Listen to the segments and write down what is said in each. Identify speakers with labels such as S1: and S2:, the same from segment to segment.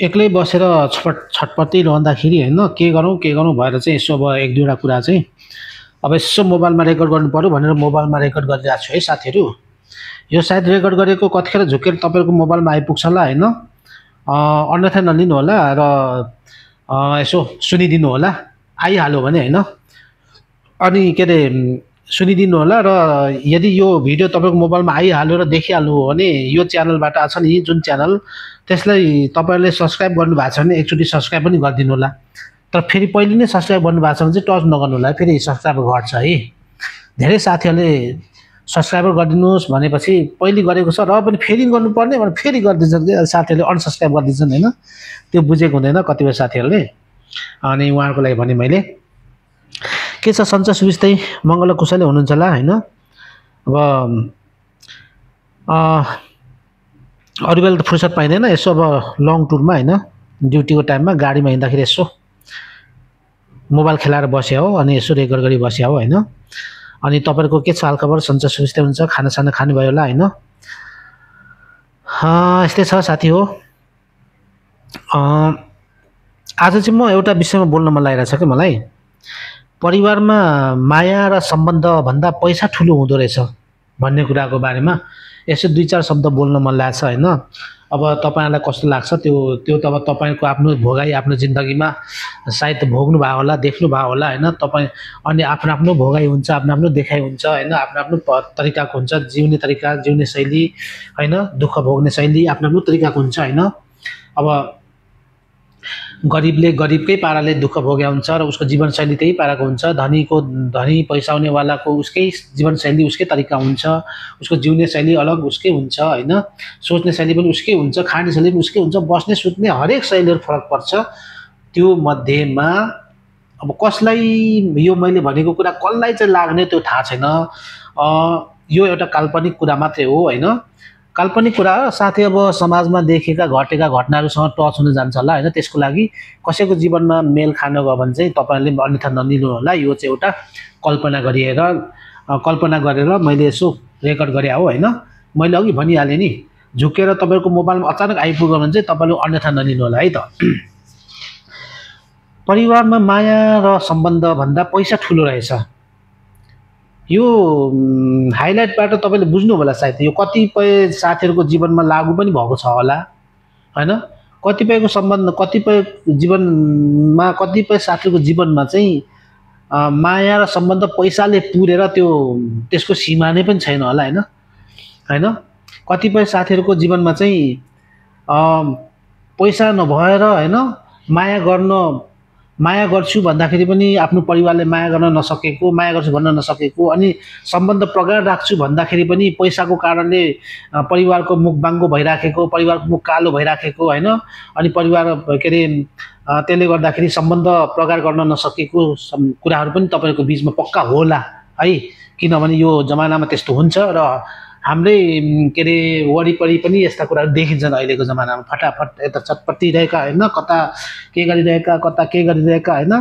S1: एक्लै बसेर छटपटिरहँदाखेरि होइन के गरौँ भएर चाहिँ यसो अब एक दुईवटा कुरा चाहिँ अब यसो मोबाइलमा रेकर्ड गर्नु पऱ्यो भनेर मोबाइलमा रेकर्ड गरिरहेको छु है साथीहरू। यो सायद रेकर्ड गरेको कतिखेर झुकेर तपाईँहरूको मोबाइलमा आइपुग्छ होला होइन, अन्यथा नलिनु होला र यसो सुनिदिनु होला, आइहाल्यो भने होइन। अनि के अरे सुनिदिनु होला र यदि यो भिडियो तपाईँको मोबाइलमा आइहाल्यो र देखिहाल्नु हो भने यो च्यानलबाट छ नि जुन च्यानल, त्यसलाई तपाईँहरूले सब्सक्राइब गर्नुभएको छ भने एकचोटि सब्सक्राइब पनि गरिदिनु होला। तर फेरि पहिले नै सब्सक्राइब गर्नुभएको छ भने चाहिँ टच नगर्नु होला, फेरि सब्सक्राइब घट्छ है। धेरै साथीहरूले सब्सक्राइबर गरिदिनुहोस् भनेपछि पहिले गरेको छ र पनि फेरि गर्नुपर्ने भनेर फेरि गरिदिन्छन् कि साथीहरूले अनसब्सक्राइब गरिदिन्छन् होइन, त्यो बुझेको हुँदैन कतिपय साथीहरूले। अनि उहाँहरूको लागि भने मैले के छ सन्चै सुविस्तै मङ्गल कुशलै हुनुहुन्छ होला होइन। अब अरू बेला त फुर्सद पाइँदैन यसो अब लङ टुरमा होइन, ड्युटीको टाइममा गाडीमा हिँड्दाखेरि यसो मोबाइल खेलाएर बस्या हो अनि यसो रेकर्ड गरी बस्या हो होइन। अनि तपाईँहरूको के छ हालखबर, सन्चै सुविस्तै हुन्छ, खानासाना खानुभयो होला होइन। यस्तै छ साथी हो। आज चाहिँ म एउटा विषयमा बोल्न मन लागिरहेछ कि मलाई, परिवारमा माया र सम्बन्धभन्दा पैसा ठुलो हुँदो रहेछ भन्ने कुराको बारेमा यसो दुई चार शब्द बोल्न मन लाग्छ होइन। अब तपाईँहरूलाई कस्तो लाग्छ त्यो त अब तपाईँको आफ्नो भोगाई आफ्नो जिन्दगीमा सायद भोग्नु भएको होला, देख्नु भएको होला होइन। तपाईँ अनि आफ्नो आफ्नो भोगाई हुन्छ, आफ्नो आफ्नो देखाइ हुन्छ होइन, आफ्नो आफ्नो तरिकाको हुन्छ जिउने तरिका, जिउने शैली होइन, दुःख भोग्ने शैली आफ्नो आफ्नो तरिकाको हुन्छ होइन। अब गरिबले गरिबकै पाराले दुःख भोग्या हुन्छ र उसको जीवनशैली त्यही पाराको हुन्छ, धनी पैसा हुनेवालाको उसकै जीवनशैली उसकै तरिका हुन्छ, उसको जिउने शैली अलग उसकै हुन्छ होइन, सोच्ने शैली पनि उसकै हुन्छ, खाने शैली पनि उसकै हुन्छ, बस्ने सुत्ने हरेक शैलीहरू फरक पर्छ। त्यो मध्येमा अब कसलाई यो मैले भनेको कुरा कसलाई चाहिँ लाग्ने त्यो थाहा छैन। यो एउटा काल्पनिक कुरा मात्रै हो होइन, काल्पनिक कुरा साथै। अब समाजमा देखेका घटेका घटनाहरूसँग टच हुन जान्छ होला होइन, त्यसको लागि कसैको जीवनमा मेल खान गयो भने चाहिँ तपाईँहरूले अन्यथा नलिनु होला। यो चाहिँ एउटा कल्पना गरेर मैले यसो रेकर्ड गरे हो होइन। मैले अघि भनिहालेँ नि, झुकेर तपाईँको मोबाइलमा अचानक आइपुग्यो भने चाहिँ तपाईँले अन्यथा नलिनु होला है त। परिवारमा माया र सम्बन्धभन्दा पैसा ठुलो रहेछ, यो हाइलाइटबाट तपाईँले बुझ्नु होला सायद। यो कतिपय साथीहरूको जीवनमा लागु पनि भएको छ होला होइन। कतिपयको सम्बन्ध कतिपय जीवनमा कतिपय साथीहरूको जीवनमा चाहिँ माया र सम्बन्ध पैसाले पुरेर त्यसको सीमा नै पनि छैन होला होइन। कतिपय साथीहरूको जीवनमा चाहिँ पैसा नभएर होइन माया गर्छु भन्दाखेरि पनि आफ्नो परिवारले माया गर्न नसकेको, माया गर्छु भन्न नसकेको, अनि सम्बन्ध प्रगाढ राख्छु भन्दाखेरि पनि पैसाको कारणले परिवारको मुख बाङ्गो भइराखेको, परिवारको मुख कालो भइराखेको होइन। अनि परिवार के अरे त्यसले गर्दाखेरि सम्बन्ध प्रगाढ गर्न नसकेको कुराहरू पनि तपाईँहरूको बिचमा पक्का होला है, किनभने यो जमानामा त्यस्तो हुन्छ र हाम्रै के अरे वरिपरि पनि यस्ता कुराहरू देखिन्छन् अहिलेको जमानामा। फटाफट यता चटपटिरहेका होइन, कता के गरिरहेका होइन,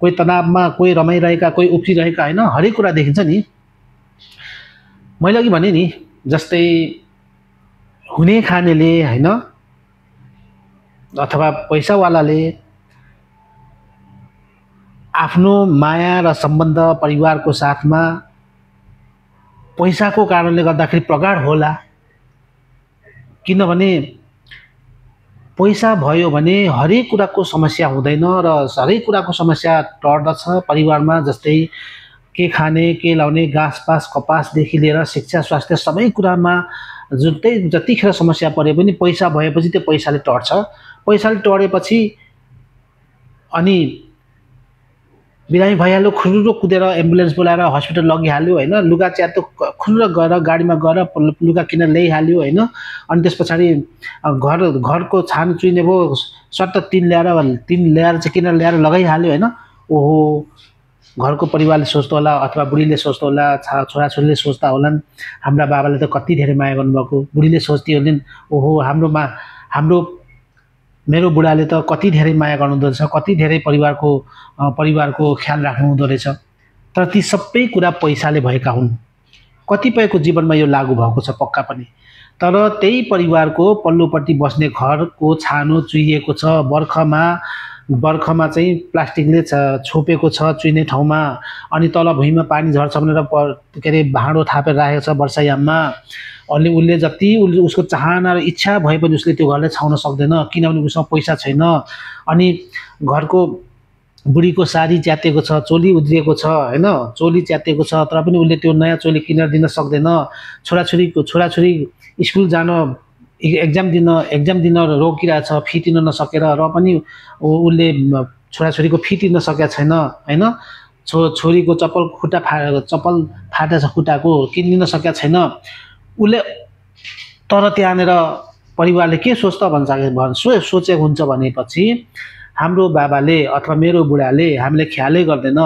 S1: कोही तनावमा, कोही रमाइरहेका, कोही उफ्रिरहेका होइन, हरेक कुरा देखिन्छ नि। मैले अघि भने नि जस्तै हुने खानेले होइन अथवा पैसावालाले आफ्नो माया र सम्बन्ध परिवारको साथमा पैसाको कारणले गर्दाखेरि प्रगाढ होला, किनभने पैसा भयो भने हरेक कुराको समस्या हुँदैन र हरेक कुराको समस्या टर्दछ परिवारमा। जस्तै के खाने, के लाउने, घाँस पास कपासदेखि लिएर शिक्षा स्वास्थ्य सबै कुरामा जतिखेर समस्या परे पनि पैसा भएपछि त्यो पैसाले टर्छ। पैसाले टरेपछि अनि बिरामी भइहाल्यो, खुर्रो कुदेर एम्बुलेन्स बोलाएर हस्पिटल लगिहाल्यो होइन, लुगा च्यातो खुर्र गएर गाडीमा गएर लुगा किनेर ल्याइहाल्यो होइन। अनि त्यस पछाडि घरको छान चुइने भयो, सट्ट तिन ल्याएर चाहिँ किनेर ल्याएर लगाइहाल्यो होइन। ओहो, घरको परिवारले सोच्दो होला अथवा बुढीले सोच्दो होला, छोराछोरीले सोच्दा होलान् हाम्रा बाबाले त कति धेरै माया गर्नुभएको, बुढीले सोच्थे होलिन् ओहो मेरो बुढाले त कति धेरै माया गर्नुहुँदो रहेछ, कति धेरै परिवारको ख्याल राख्नुहुँदो रहेछ। तर ती सबै कुरा पैसाले भएका हुन्। कतिपयको जीवनमा यो लागु भएको छ पक्का पनि, तर त्यही परिवारको पल्लोपट्टि बस्ने घरको छानो चुहिएको छ, बर्खमा चाहिँ प्लास्टिकले छोपेको छ चुहिने ठाउँमा, अनि तल भुइँमा पानी झर्छ भनेर के अरे भाँडो थापेर राखेको छ वर्षायाममा। अनि उसले जति उसको चाहना र इच्छा भए पनि उसले त्यो घरलाई छाउन सक्दैन, किनभने उसँग पैसा छैन। अनि घरको बुढीको साडी च्यातिएको छ, चोली उद्रिएको छ होइन, चोली च्यातिएको छ, तर पनि उसले त्यो नयाँ चोली किनेर दिन सक्दैन। छोराछोरी स्कुल जान एक्जाम दिन रोकिरहेछ फी तिर्न नसकेर, र पनि उसले छोराछोरीको फी तिर्न सकेका छैन होइन। छोरीको चप्पल फाटेछ खुट्टाको, किनिदिन सकेका छैन उसले। तर त्यहाँनिर परिवारले के सोच्छ सोचेको हुन्छ भनेपछि, हाम्रो बाबाले अथवा मेरो बुढाले हामीलाई ख्यालै गर्दैन,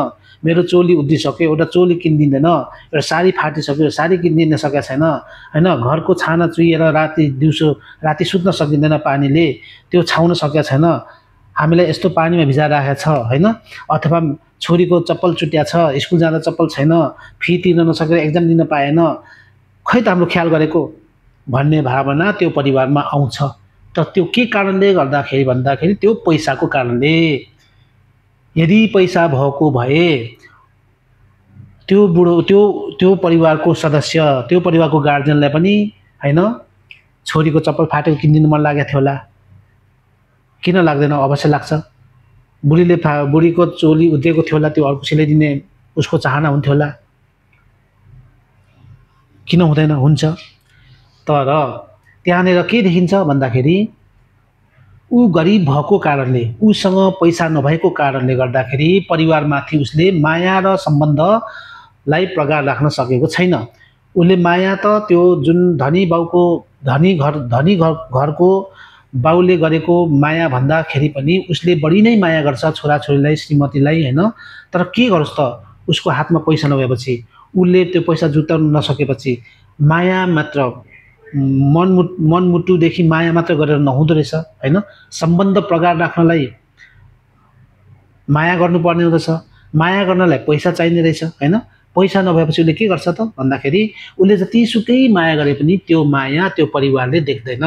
S1: मेरो चोली उद्रिसक्यो एउटा चोली किनिदिँदैन, एउटा साडी फाटिसक्यो साडी किनिदिन सकेका छैन होइन, घरको छाना चुहिएर राति सुत्न सकिँदैन पानीले, त्यो छाउन सकेका छैन, हामीलाई यस्तो पानीमा भिजाएर राखेको छ होइन। अथवा छोरीको चप्पल चुट्या छ, स्कुल जाँदा चप्पल छैन, फी तिर्न नसकेर एक्जाम दिन पाएन, खै त हाम्रो ख्याल गरेको भन्ने भावना त्यो परिवारमा आउँछ। तर त्यो के कारणले गर्दाखेरि भन्दाखेरि त्यो पैसाको कारणले। यदि पैसा भएको भए त्यो परिवारको सदस्य, त्यो परिवारको गार्जियनलाई पनि होइन छोरीको चप्पल फाटेको किनिदिनु मन लागेको थियो होला, किन लाग्दैन? अवश्य लाग्छ। बुढीको चोली उद्रिएको थियो होला, त्यो अर्को सिलाइदिने उसको चाहना हुन्थ्यो होला, किन हुँदैन? हुन्छ। तर त्यहाँनिर के देखिन्छ भन्दाखेरि ऊ गरिब भएको कारणले, उसँग पैसा नभएको कारणले गर्दाखेरि परिवारमाथि उसले माया र सम्बन्धलाई प्रगाड राख्न सकेको छैन। उसले माया त त्यो जुन धनी घरको बाउले गरेको माया भन्दाखेरि पनि उसले बढी नै माया गर्छ छोराछोरीलाई, श्रीमतीलाई होइन। तर के गरोस् त, उसको हातमा पैसा नभएपछि, उसले त्यो पैसा जुटाउन नसकेपछि माया मात्र, मनमुटुदेखि माया मात्र गरेर नहुँदो रहेछ होइन। सम्बन्ध प्रगाड राख्नलाई माया गर्नुपर्ने हुँदछ, माया गर्नलाई पैसा चाहिने रहेछ होइन। पैसा नभएपछि उसले के गर्छ त भन्दाखेरि उसले जतिसुकै माया गरे पनि त्यो माया त्यो परिवारले देख्दैन।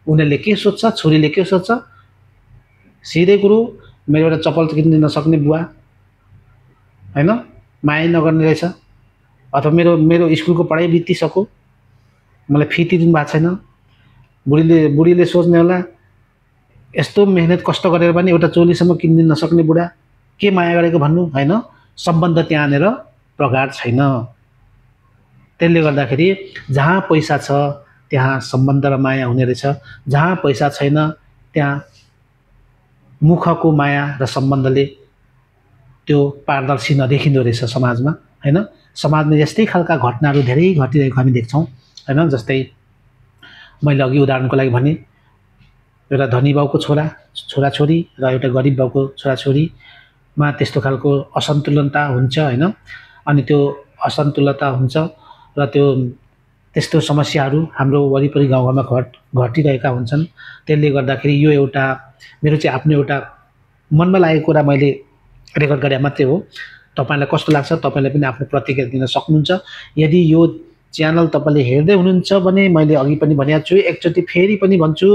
S1: उनीहरूले के सोच्छ, छोरीले के सोच्छ, सिधै कुरो मेरो एउटा चप्पल किन्दिन नसक्ने बुवा होइन, माया नगर्ने रहेछ, अथवा मेरो स्कुलको पढाइ बितिसक्यो, मलाई फी तिर्नु भएको छैन। बुढीले सोच्ने होला, यस्तो मेहनत कष्ट गरेर पनि एउटा चोलीसम्म किनिदिन नसक्ने बुढा, के माया गरेको भन्नु होइन। सम्बन्ध त्यहाँनिर प्रगाड छैन। त्यसले गर्दाखेरि जहाँ पैसा छ त्यहाँ सम्बन्ध र माया हुने रहेछ, जहाँ पैसा छैन त्यहाँ मुखको माया र सम्बन्धले त्यो पारदर्शी नदेखिँदो रहेछ समाजमा होइन। समाजमा यस्तै खालका घटनाहरू धेरै घटिरहेको हामी देख्छौँ होइन। जस्तै मैले अघि उदाहरणको लागि भने, एउटा धनी बाउको छोराछोरी र एउटा गरिब बाउको छोराछोरीमा त्यस्तो खालको असन्तुलनता हुन्छ होइन। अनि त्यो असन्तुलनता हुन्छ र त्यस्तो समस्याहरू हाम्रो वरिपरि गाउँघरमा घटिरहेका हुन्छन्। त्यसले गर्दाखेरि यो एउटा मेरो चाहिँ आफ्नो एउटा मनमा लागेको कुरा मैले रेकर्ड गरे मात्रै हो। तपाईँलाई कस्तो लाग्छ, तपाईँले पनि आफ्नो प्रतिक्रिया दिन सक्नुहुन्छ। यदि यो च्यानल तपाईँले हेर्दै हुनुहुन्छ भने मैले अघि पनि भनेको छु, एकचोटि फेरि पनि भन्छु,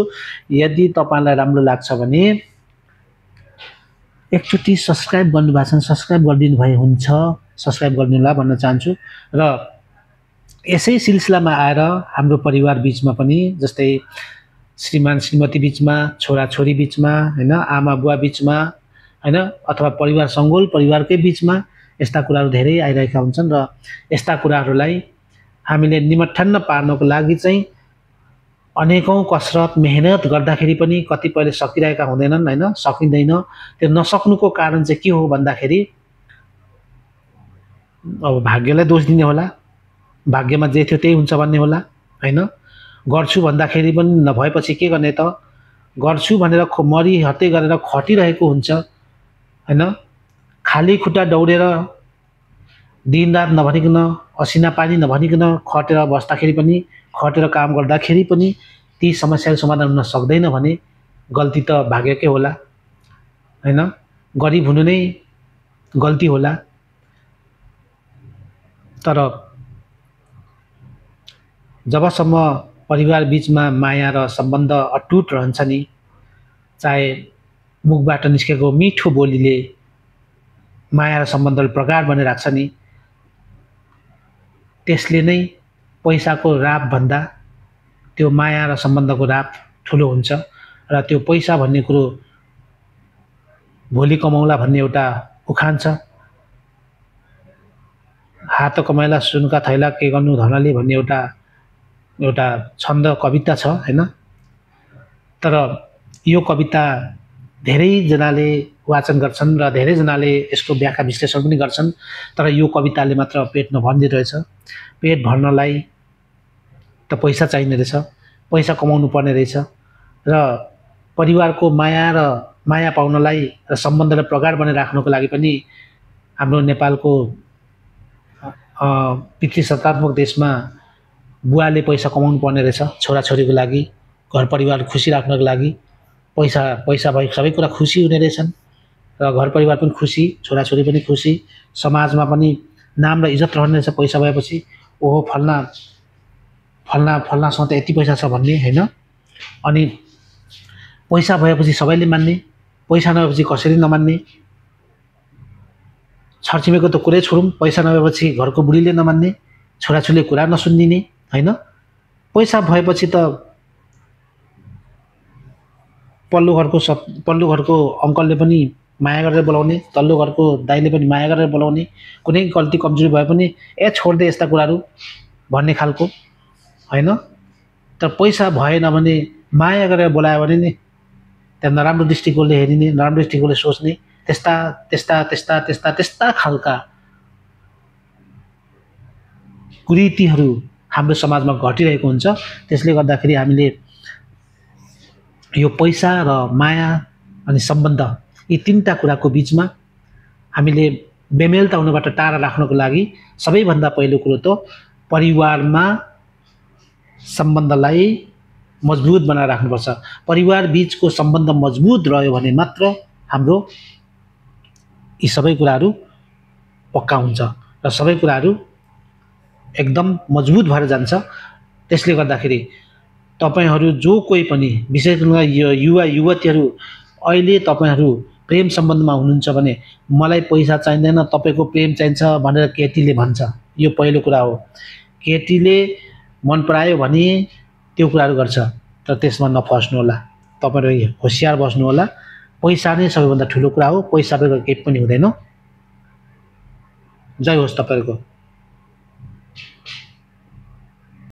S1: यदि तपाईँलाई राम्रो लाग्छ भने एकचोटि सब्सक्राइब गर्नुभएको छ, सब्सक्राइब गरिदिनु भए हुन्छ, सब्सक्राइब गरिदिनु होला भन्न चाहन्छु। र यसै सिलसिलामा आएर हाम्रो परिवार बिचमा पनि, जस्तै श्रीमान श्रीमती बिचमा, छोराछोरी बिचमा होइन, आमा बुवा बिचमा होइन, अथवा परिवार सङ्गोल परिवारकै बिचमा यस्ता कुराहरू धेरै आइरहेका हुन्छन्। र यस्ता कुराहरूलाई हामीले निमठ्यान्न पार्नको लागि चाहिँ अनेकौँ कसरत मेहनत गर्दाखेरि पनि कतिपयले सकिरहेका हुँदैनन् होइन, सकिँदैन। त्यो नसक्नुको कारण चाहिँ के हो भन्दाखेरि अब भाग्यलाई दोष दिने होला, भाग्यमा जे थियो त्यही हुन्छ भन्ने होला होइन। गर्छु भन्दाखेरि पनि नभएपछि के गर्ने त, गर्छु भनेर मरिहत्ते गरेर खटिरहेको हुन्छ होइन। खाली खुट्टा दौडेर दिनरात नभनिकन, असिना पानी नभनिकन खटेर बस्दाखेरि पनि, खटेर काम गर्दाखेरि पनि ती समस्याहरू समाधान हुन सक्दैन भने गल्ती त भाग्यकै होला होइन। गरिब हुनु नै गल्ती होला। तर जबसम्म परिवार बीचमा माया र सम्बन्ध अटुट रहन्छ नि, चाहे मुखबाट निस्केको मिठो बोलीले माया र सम्बन्धलाई प्रगाढ बनाइराख्छ नि, त्यसले नै पैसाको रापभन्दा त्यो माया र सम्बन्धको राप ठुलो हुन्छ। र त्यो पैसा भन्ने कुरो भोलि कमाउला भन्ने एउटा उखान छ, हात कमाइला सुनका थैला के गर्नु धनले भन्ने एउटा एउटा छन्द कविता छ हैन। तर यो कविता धेरैजनाले वाचन गर्छन् र धेरैजनाले यसको व्याख्या विश्लेषण पनि गर्छन्, तर यो कविताले मात्र पेट नभर्ने रहेछ। पेट भर्नलाई त पैसा चाहिने रहेछ, पैसा कमाउनु पर्ने रहेछ, र परिवारको माया पाउनलाई र सम्बन्धलाई प्रगाढ बनाइराख्नको लागि पनि हाम्रो नेपालको पितृसत्तात्मक देशमा बुवाले पैसा कमाउनु पर्ने रहेछ छोराछोरीको लागि, घर परिवार खुसी राख्नको लागि। पैसा भए सबै कुरा खुसी हुने रहेछन्, र घर परिवार पनि खुसी, छोराछोरी पनि खुसी, समाजमा पनि नाम र इज्जत रहने रहेछ। पैसा भएपछि ओहो फल्नासँग त यति पैसा छ भन्ने हैन। अनि पैसा भएपछि सबैले मान्ने, पैसा नभएपछि कसैले नमान्ने। छरछिमेको त कुरै छोडौँ, पैसा नभएपछि घरको बुढीले नमान्ने, छोराछोरीले कुरा नसुनिदिने हैन। पैसा भएपछि त पल्लो घरको अङ्कलले पनि माया गरेर बोलाउने, तल्लो घरको दाइले पनि माया गरेर बोलाउने, कुनै गल्ती कमजोरी भए पनि छोड्दे यस्ता कुराहरू भन्ने खालको हैन। तर पैसा भएन भने माया गरेर बोलायो भने नि त्यहाँ नराम्रो दृष्टिकोणले हेरिने, नराम्रो दृष्टिकोणले सोच्ने, त्यस्ता खालका कुरीतिहरू हाम्रो समाजमा घटिरहेको हुन्छ। त्यसले गर्दाखेरि हामीले यो पैसा र माया अनि सम्बन्ध यी तीनटा कुराको बीचमा हामीले बेमेलता हुनबाट टाढा राख्नको लागि सबैभन्दा पहिलो कुरो त परिवारमा सम्बन्धलाई मजबुत बनाएर राख्नुपर्छ। परिवार बीचको सम्बन्ध मजबुत रह्यो भने मात्र हाम्रो यी सबै कुराहरू पक्का हुन्छ र सबै कुराहरू एकदम मजबुत भएर जान्छ। त्यसले गर्दाखेरि तपाईहरू जो कोही पनि, विशेष गरी युवा युवतीहरू अहिले तपाईहरू प्रेम सम्बन्धमा हुनुहुन्छ भने मलाई पैसा चाहिँदैन, तपाईँको प्रेम चाहिन्छ भनेर केटीले भन्छ। यो पहिलो कुरा हो। केटीले मन परायो भने त्यो कुराहरू गर्छ, तर त्यसमा नफस्नु होला। तपाईहरु होशियार बस्नु होला। पैसा नै सबैभन्दा ठुलो कुरा हो, पैसा बेगर केही पनि हुँदैन। जय होस् तपाईहरुको।